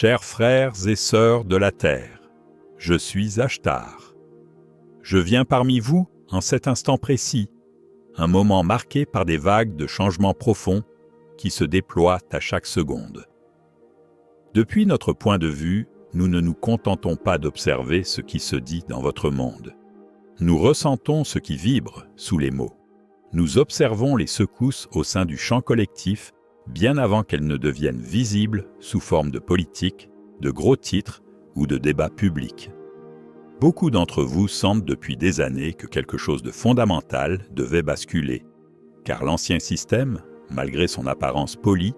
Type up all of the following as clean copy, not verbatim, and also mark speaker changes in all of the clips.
Speaker 1: Chers frères et sœurs de la terre, je suis Ashtar. Je viens parmi vous en cet instant précis, un moment marqué par des vagues de changements profonds qui se déploient à chaque seconde. Depuis notre point de vue, nous ne nous contentons pas d'observer ce qui se dit dans votre monde. Nous ressentons ce qui vibre sous les mots. Nous observons les secousses au sein du champ collectif bien avant qu'elles ne deviennent visibles sous forme de politique, de gros titres ou de débats publics. Beaucoup d'entre vous sentent depuis des années que quelque chose de fondamental devait basculer, car l'ancien système, malgré son apparence polie,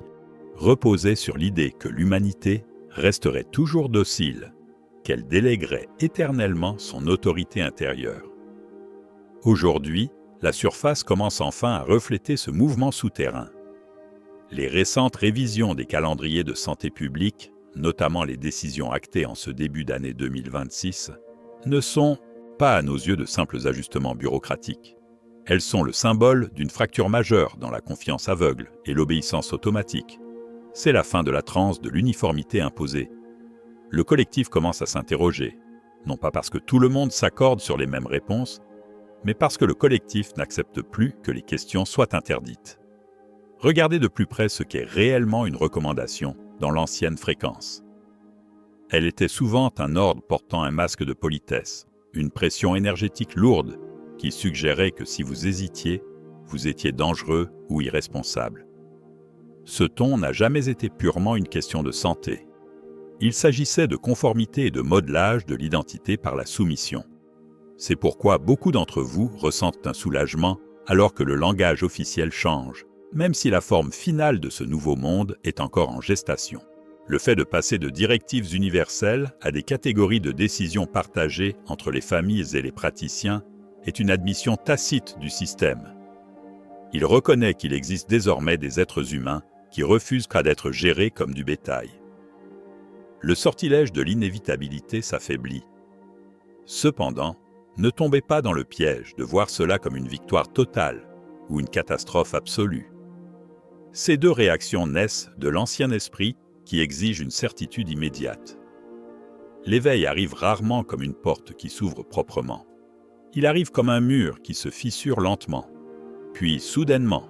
Speaker 1: reposait sur l'idée que l'humanité resterait toujours docile, qu'elle délèguerait éternellement son autorité intérieure. Aujourd'hui, la surface commence enfin à refléter ce mouvement souterrain. Les récentes révisions des calendriers de santé publique, notamment les décisions actées en ce début d'année 2026, ne sont pas à nos yeux de simples ajustements bureaucratiques. Elles sont le symbole d'une fracture majeure dans la confiance aveugle et l'obéissance automatique. C'est la fin de la transe de l'uniformité imposée. Le collectif commence à s'interroger, non pas parce que tout le monde s'accorde sur les mêmes réponses, mais parce que le collectif n'accepte plus que les questions soient interdites. Regardez de plus près ce qu'est réellement une recommandation dans l'ancienne fréquence. Elle était souvent un ordre portant un masque de politesse, une pression énergétique lourde qui suggérait que si vous hésitiez, vous étiez dangereux ou irresponsable. Ce ton n'a jamais été purement une question de santé. Il s'agissait de conformité et de modelage de l'identité par la soumission. C'est pourquoi beaucoup d'entre vous ressentent un soulagement alors que le langage officiel change, même si la forme finale de ce nouveau monde est encore en gestation. Le fait de passer de directives universelles à des catégories de décisions partagées entre les familles et les praticiens est une admission tacite du système. Il reconnaît qu'il existe désormais des êtres humains qui refusent d'être gérés comme du bétail. Le sortilège de l'inévitabilité s'affaiblit. Cependant, ne tombez pas dans le piège de voir cela comme une victoire totale ou une catastrophe absolue. Ces deux réactions naissent de l'ancien esprit qui exige une certitude immédiate. L'éveil arrive rarement comme une porte qui s'ouvre proprement. Il arrive comme un mur qui se fissure lentement, puis soudainement,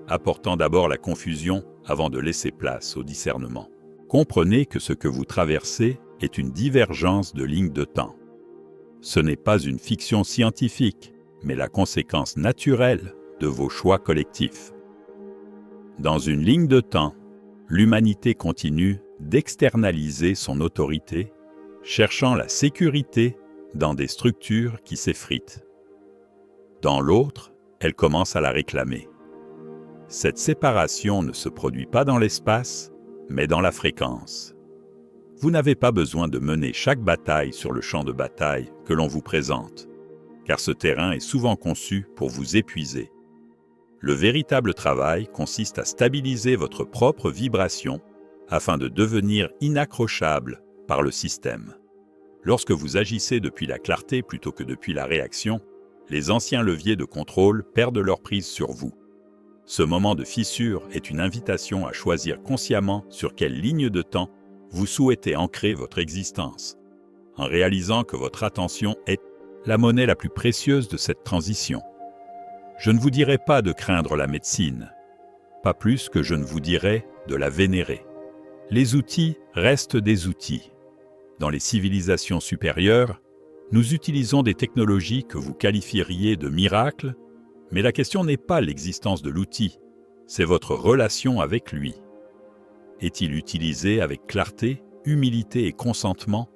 Speaker 1: apportant d'abord la confusion avant de laisser place au discernement. Comprenez que ce que vous traversez est une divergence de lignes de temps. Ce n'est pas une fiction scientifique, mais la conséquence naturelle de vos choix collectifs. Dans une ligne de temps, l'humanité continue d'externaliser son autorité, cherchant la sécurité dans des structures qui s'effritent. Dans l'autre, elle commence à la réclamer. Cette séparation ne se produit pas dans l'espace, mais dans la fréquence. Vous n'avez pas besoin de mener chaque bataille sur le champ de bataille que l'on vous présente, car ce terrain est souvent conçu pour vous épuiser. Le véritable travail consiste à stabiliser votre propre vibration afin de devenir inaccrochable par le système. Lorsque vous agissez depuis la clarté plutôt que depuis la réaction, les anciens leviers de contrôle perdent leur prise sur vous. Ce moment de fissure est une invitation à choisir consciemment sur quelle ligne de temps vous souhaitez ancrer votre existence, en réalisant que votre attention est la monnaie la plus précieuse de cette transition. Je ne vous dirai pas de craindre la médecine, pas plus que je ne vous dirai de la vénérer. Les outils restent des outils. Dans les civilisations supérieures, nous utilisons des technologies que vous qualifieriez de miracles, mais la question n'est pas l'existence de l'outil, c'est votre relation avec lui. Est-il utilisé avec clarté, humilité et consentement,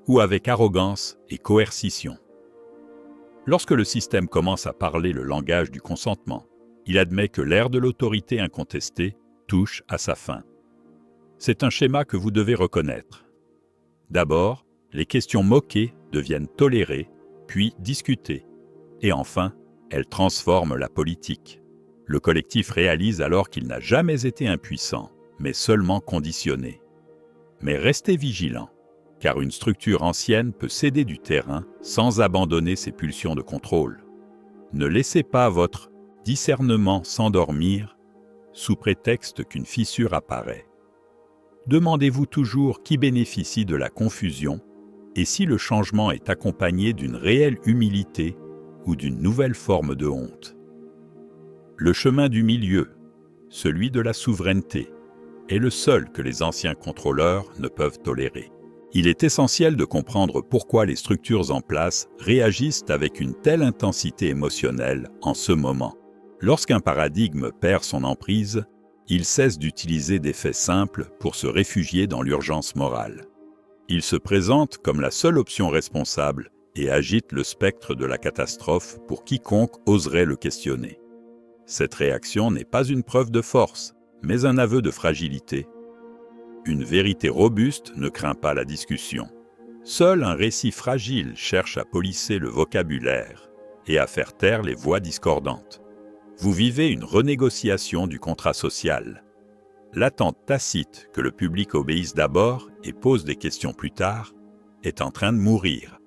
Speaker 1: ou avec arrogance et coercition? Lorsque le système commence à parler le langage du consentement, il admet que l'ère de l'autorité incontestée touche à sa fin. C'est un schéma que vous devez reconnaître. D'abord, les questions moquées deviennent tolérées, puis discutées, et enfin, elles transforment la politique. Le collectif réalise alors qu'il n'a jamais été impuissant, mais seulement conditionné. Mais restez vigilants, car une structure ancienne peut céder du terrain sans abandonner ses pulsions de contrôle. Ne laissez pas votre discernement s'endormir sous prétexte qu'une fissure apparaît. Demandez-vous toujours qui bénéficie de la confusion et si le changement est accompagné d'une réelle humilité ou d'une nouvelle forme de honte. Le chemin du milieu, celui de la souveraineté, est le seul que les anciens contrôleurs ne peuvent tolérer. Il est essentiel de comprendre pourquoi les structures en place réagissent avec une telle intensité émotionnelle en ce moment. Lorsqu'un paradigme perd son emprise, il cesse d'utiliser des faits simples pour se réfugier dans l'urgence morale. Il se présente comme la seule option responsable et agite le spectre de la catastrophe pour quiconque oserait le questionner. Cette réaction n'est pas une preuve de force, mais un aveu de fragilité. Une vérité robuste ne craint pas la discussion. Seul un récit fragile cherche à polisser le vocabulaire et à faire taire les voix discordantes. Vous vivez une renégociation du contrat social. L'attente tacite que le public obéisse d'abord et pose des questions plus tard est en train de mourir.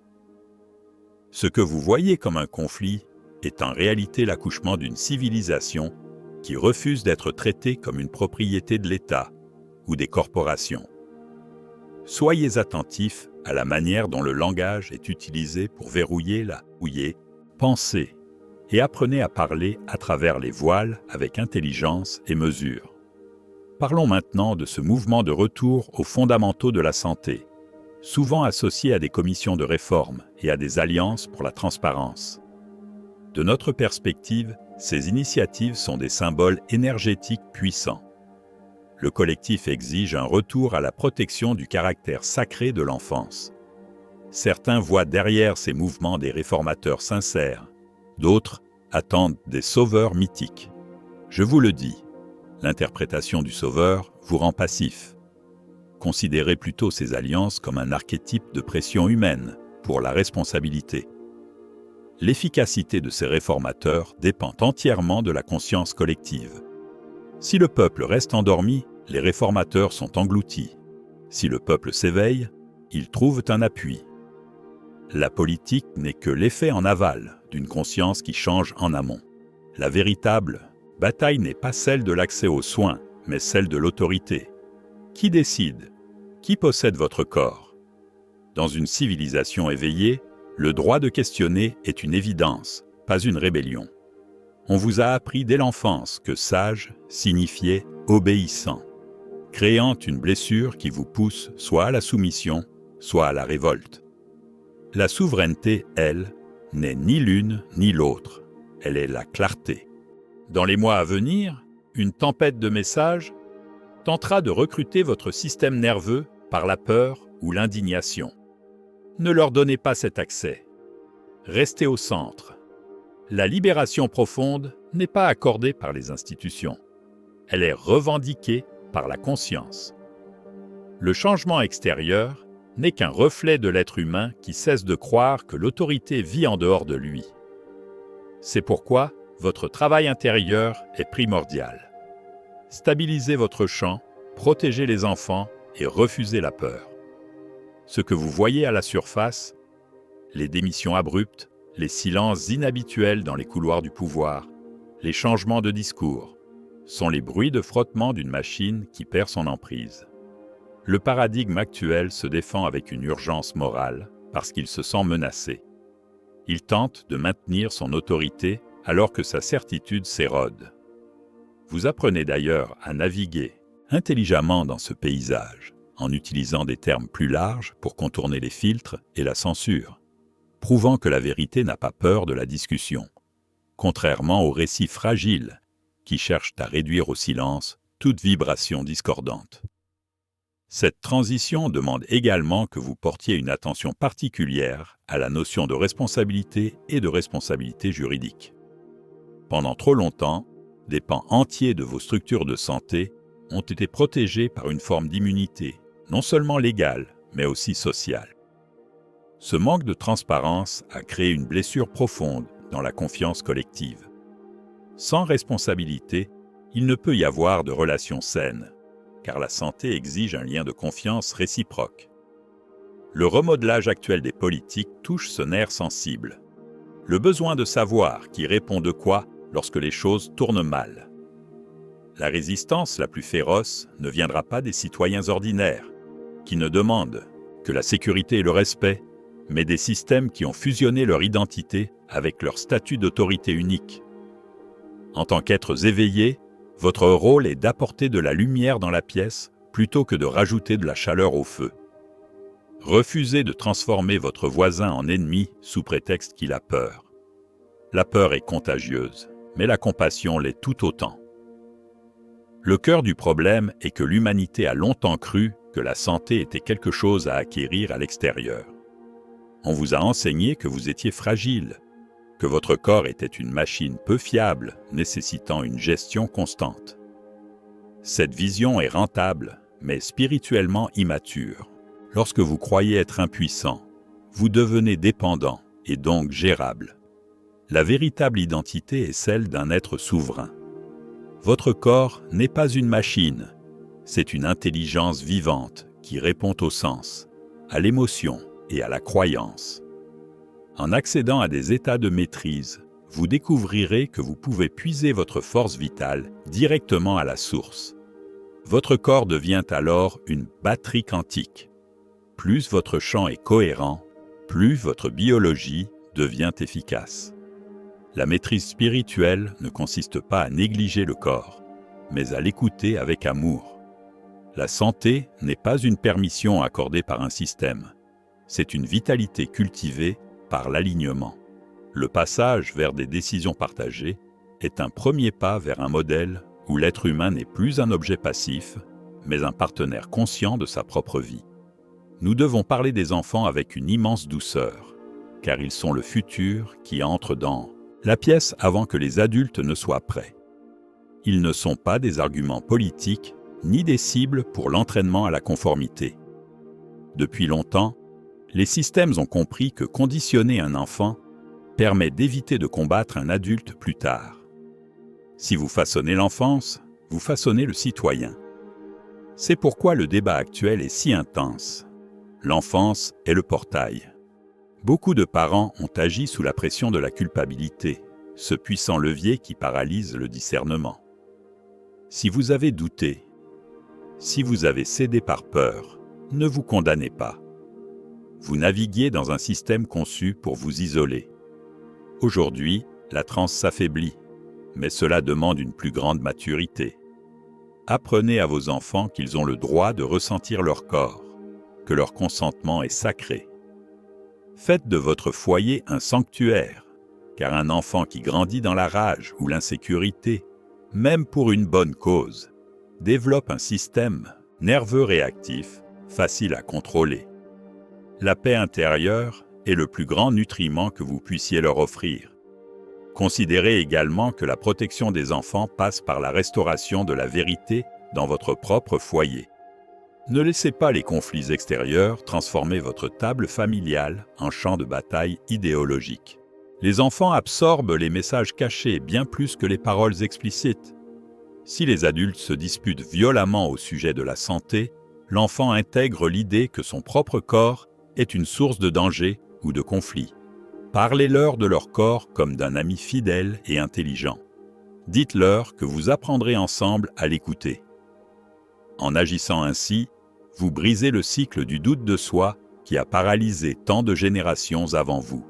Speaker 1: Ce que vous voyez comme un conflit est en réalité l'accouchement d'une civilisation qui refuse d'être traitée comme une propriété de l'État ou des corporations. Soyez attentifs à la manière dont le langage est utilisé pour verrouiller la pensée et apprenez à parler à travers les voiles avec intelligence et mesure. Parlons maintenant de ce mouvement de retour aux fondamentaux de la santé, souvent associé à des commissions de réforme et à des alliances pour la transparence. De notre perspective, ces initiatives sont des symboles énergétiques puissants. Le collectif exige un retour à la protection du caractère sacré de l'enfance. Certains voient derrière ces mouvements des réformateurs sincères, d'autres attendent des sauveurs mythiques. Je vous le dis, l'interprétation du sauveur vous rend passif. Considérez plutôt ces alliances comme un archétype de pression humaine pour la responsabilité. L'efficacité de ces réformateurs dépend entièrement de la conscience collective. Si le peuple reste endormi, les réformateurs sont engloutis. Si le peuple s'éveille, ils trouvent un appui. La politique n'est que l'effet en aval d'une conscience qui change en amont. La véritable bataille n'est pas celle de l'accès aux soins, mais celle de l'autorité. Qui décide? Qui possède votre corps? Dans une civilisation éveillée, le droit de questionner est une évidence, pas une rébellion. On vous a appris dès l'enfance que sage signifiait obéissant, créant une blessure qui vous pousse soit à la soumission, soit à la révolte. La souveraineté, elle, n'est ni l'une ni l'autre, elle est la clarté. Dans les mois à venir, une tempête de messages tentera de recruter votre système nerveux par la peur ou l'indignation. Ne leur donnez pas cet accès. Restez au centre. La libération profonde n'est pas accordée par les institutions. Elle est revendiquée par la conscience. Le changement extérieur n'est qu'un reflet de l'être humain qui cesse de croire que l'autorité vit en dehors de lui. C'est pourquoi votre travail intérieur est primordial. Stabilisez votre champ, protégez les enfants et refusez la peur. Ce que vous voyez à la surface, les démissions abruptes, les silences inhabituels dans les couloirs du pouvoir, les changements de discours, sont les bruits de frottement d'une machine qui perd son emprise. Le paradigme actuel se défend avec une urgence morale parce qu'il se sent menacé. Il tente de maintenir son autorité alors que sa certitude s'érode. Vous apprenez d'ailleurs à naviguer intelligemment dans ce paysage, en utilisant des termes plus larges pour contourner les filtres et la censure, prouvant que la vérité n'a pas peur de la discussion, contrairement aux récits fragiles qui cherchent à réduire au silence toute vibration discordante. Cette transition demande également que vous portiez une attention particulière à la notion de responsabilité et de responsabilité juridique. Pendant trop longtemps, des pans entiers de vos structures de santé ont été protégés par une forme d'immunité, non seulement légale, mais aussi sociale. Ce manque de transparence a créé une blessure profonde dans la confiance collective. Sans responsabilité, il ne peut y avoir de relations saines, car la santé exige un lien de confiance réciproque. Le remodelage actuel des politiques touche ce nerf sensible. Le besoin de savoir qui répond de quoi lorsque les choses tournent mal. La résistance la plus féroce ne viendra pas des citoyens ordinaires, qui ne demandent que la sécurité et le respect, mais des systèmes qui ont fusionné leur identité avec leur statut d'autorité unique. En tant qu'êtres éveillés, votre rôle est d'apporter de la lumière dans la pièce plutôt que de rajouter de la chaleur au feu. Refusez de transformer votre voisin en ennemi sous prétexte qu'il a peur. La peur est contagieuse, mais la compassion l'est tout autant. Le cœur du problème est que l'humanité a longtemps cru que la santé était quelque chose à acquérir à l'extérieur. On vous a enseigné que vous étiez fragile, que votre corps était une machine peu fiable, nécessitant une gestion constante. Cette vision est rentable, mais spirituellement immature. Lorsque vous croyez être impuissant, vous devenez dépendant et donc gérable. La véritable identité est celle d'un être souverain. Votre corps n'est pas une machine, c'est une intelligence vivante qui répond au sens, à l'émotion et à la croyance. En accédant à des états de maîtrise, vous découvrirez que vous pouvez puiser votre force vitale directement à la source. Votre corps devient alors une batterie quantique. Plus votre champ est cohérent, plus votre biologie devient efficace. La maîtrise spirituelle ne consiste pas à négliger le corps, mais à l'écouter avec amour. La santé n'est pas une permission accordée par un système, c'est une vitalité cultivée par l'alignement. Le passage vers des décisions partagées est un premier pas vers un modèle où l'être humain n'est plus un objet passif, mais un partenaire conscient de sa propre vie. Nous devons parler des enfants avec une immense douceur, car ils sont le futur qui entre dans la pièce avant que les adultes ne soient prêts. Ils ne sont pas des arguments politiques, ni des cibles pour l'entraînement à la conformité. Depuis longtemps, les systèmes ont compris que conditionner un enfant permet d'éviter de combattre un adulte plus tard. Si vous façonnez l'enfance, vous façonnez le citoyen. C'est pourquoi le débat actuel est si intense. L'enfance est le portail. Beaucoup de parents ont agi sous la pression de la culpabilité, ce puissant levier qui paralyse le discernement. Si vous avez douté, si vous avez cédé par peur, ne vous condamnez pas. Vous naviguiez dans un système conçu pour vous isoler. Aujourd'hui, la transe s'affaiblit, mais cela demande une plus grande maturité. Apprenez à vos enfants qu'ils ont le droit de ressentir leur corps, que leur consentement est sacré. Faites de votre foyer un sanctuaire, car un enfant qui grandit dans la rage ou l'insécurité, même pour une bonne cause, développe un système nerveux réactif, facile à contrôler. La paix intérieure est le plus grand nutriment que vous puissiez leur offrir. Considérez également que la protection des enfants passe par la restauration de la vérité dans votre propre foyer. Ne laissez pas les conflits extérieurs transformer votre table familiale en champ de bataille idéologique. Les enfants absorbent les messages cachés bien plus que les paroles explicites. Si les adultes se disputent violemment au sujet de la santé, l'enfant intègre l'idée que son propre corps est une source de danger ou de conflit. Parlez-leur de leur corps comme d'un ami fidèle et intelligent. Dites-leur que vous apprendrez ensemble à l'écouter. En agissant ainsi, vous brisez le cycle du doute de soi qui a paralysé tant de générations avant vous.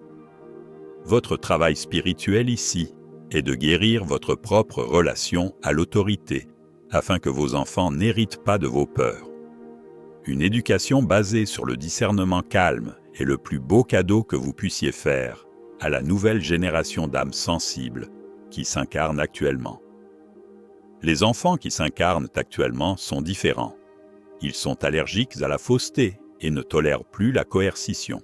Speaker 1: Votre travail spirituel ici est de guérir votre propre relation à l'autorité, afin que vos enfants n'héritent pas de vos peurs. Une éducation basée sur le discernement calme est le plus beau cadeau que vous puissiez faire à la nouvelle génération d'âmes sensibles qui s'incarnent actuellement. Les enfants qui s'incarnent actuellement sont différents. Ils sont allergiques à la fausseté et ne tolèrent plus la coercition.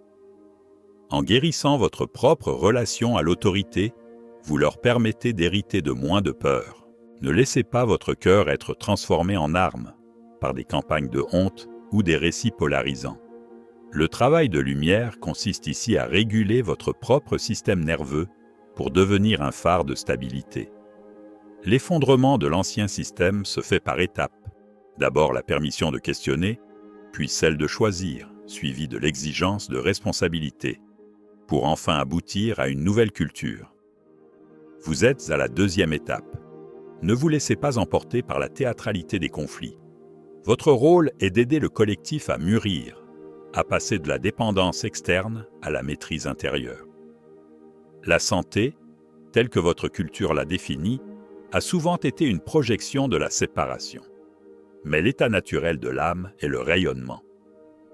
Speaker 1: En guérissant votre propre relation à l'autorité, vous leur permettez d'hériter de moins de peur. Ne laissez pas votre cœur être transformé en arme par des campagnes de honte ou des récits polarisants. Le travail de lumière consiste ici à réguler votre propre système nerveux pour devenir un phare de stabilité. L'effondrement de l'ancien système se fait par étapes. D'abord la permission de questionner, puis celle de choisir, suivie de l'exigence de responsabilité, pour enfin aboutir à une nouvelle culture. Vous êtes à la deuxième étape. Ne vous laissez pas emporter par la théâtralité des conflits. Votre rôle est d'aider le collectif à mûrir, à passer de la dépendance externe à la maîtrise intérieure. La santé, telle que votre culture l'a définie, a souvent été une projection de la séparation. Mais l'état naturel de l'âme est le rayonnement.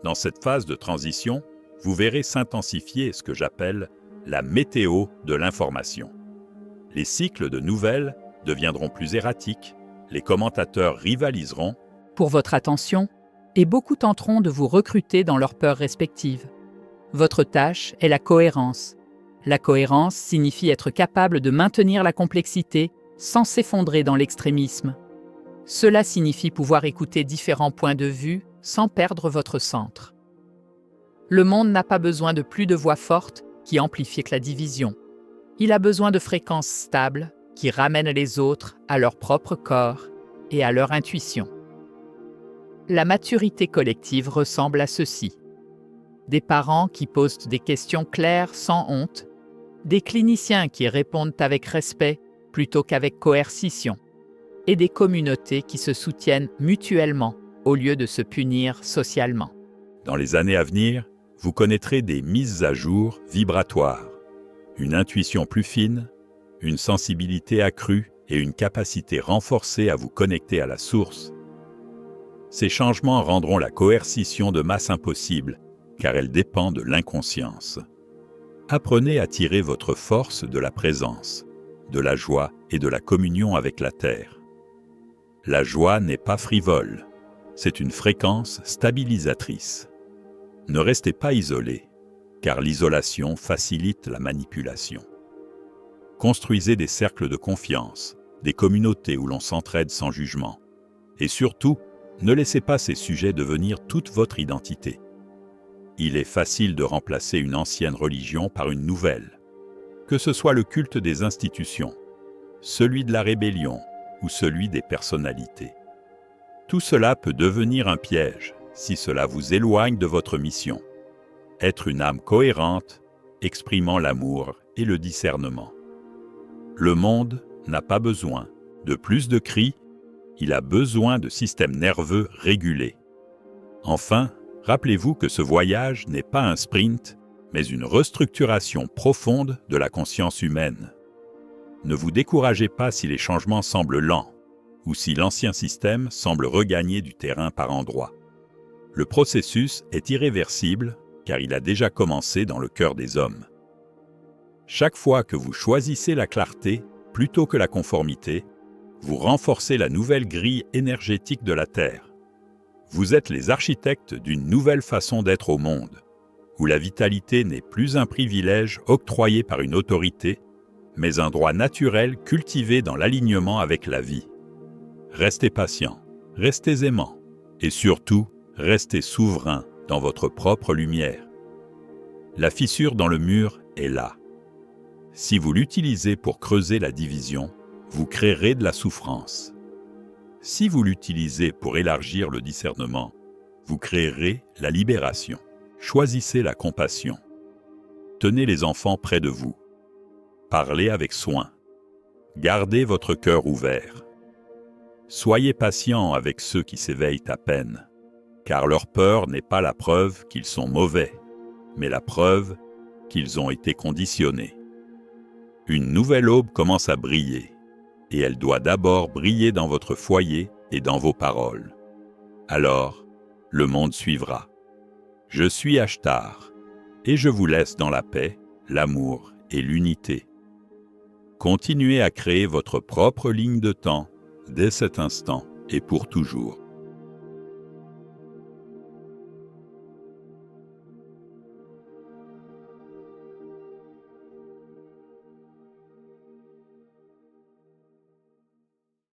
Speaker 1: Dans cette phase de transition, vous verrez s'intensifier ce que j'appelle la météo de l'information. Les cycles de nouvelles deviendront plus erratiques, les commentateurs rivaliseront
Speaker 2: pour votre attention, et beaucoup tenteront de vous recruter dans leurs peurs respectives. Votre tâche est la cohérence. La cohérence signifie être capable de maintenir la complexité sans s'effondrer dans l'extrémisme. Cela signifie pouvoir écouter différents points de vue sans perdre votre centre. Le monde n'a pas besoin de plus de voix fortes qui amplifient la division. Il a besoin de fréquences stables qui ramènent les autres à leur propre corps et à leur intuition. La maturité collective ressemble à ceci. Des parents qui posent des questions claires sans honte, des cliniciens qui répondent avec respect plutôt qu'avec coercition, et des communautés qui se soutiennent mutuellement au lieu de se punir socialement.
Speaker 1: Dans les années à venir, vous connaîtrez des mises à jour vibratoires, une intuition plus fine, une sensibilité accrue et une capacité renforcée à vous connecter à la source. Ces changements rendront la coercition de masse impossible, car elle dépend de l'inconscience. Apprenez à tirer votre force de la présence, de la joie et de la communion avec la Terre. La joie n'est pas frivole, c'est une fréquence stabilisatrice. Ne restez pas isolé, car l'isolation facilite la manipulation. Construisez des cercles de confiance, des communautés où l'on s'entraide sans jugement. Et surtout, ne laissez pas ces sujets devenir toute votre identité. Il est facile de remplacer une ancienne religion par une nouvelle, que ce soit le culte des institutions, celui de la rébellion ou celui des personnalités. Tout cela peut devenir un piège si cela vous éloigne de votre mission. Être une âme cohérente, exprimant l'amour et le discernement. Le monde n'a pas besoin de plus de cris, il a besoin de systèmes nerveux régulés. Enfin, rappelez-vous que ce voyage n'est pas un sprint, mais une restructuration profonde de la conscience humaine. Ne vous découragez pas si les changements semblent lents, ou si l'ancien système semble regagner du terrain par endroits. Le processus est irréversible, car il a déjà commencé dans le cœur des hommes. Chaque fois que vous choisissez la clarté plutôt que la conformité, vous renforcez la nouvelle grille énergétique de la Terre. Vous êtes les architectes d'une nouvelle façon d'être au monde, où la vitalité n'est plus un privilège octroyé par une autorité, mais un droit naturel cultivé dans l'alignement avec la vie. Restez patient, restez aimant, et surtout, restez souverain dans votre propre lumière. La fissure dans le mur est là. Si vous l'utilisez pour creuser la division, vous créerez de la souffrance. Si vous l'utilisez pour élargir le discernement, vous créerez la libération. Choisissez la compassion. Tenez les enfants près de vous. Parlez avec soin. Gardez votre cœur ouvert. Soyez patient avec ceux qui s'éveillent à peine, car leur peur n'est pas la preuve qu'ils sont mauvais, mais la preuve qu'ils ont été conditionnés. Une nouvelle aube commence à briller, et elle doit d'abord briller dans votre foyer et dans vos paroles. Alors, le monde suivra. Je suis Ashtar, et je vous laisse dans la paix, l'amour et l'unité. Continuez à créer votre propre ligne de temps dès cet instant et pour toujours.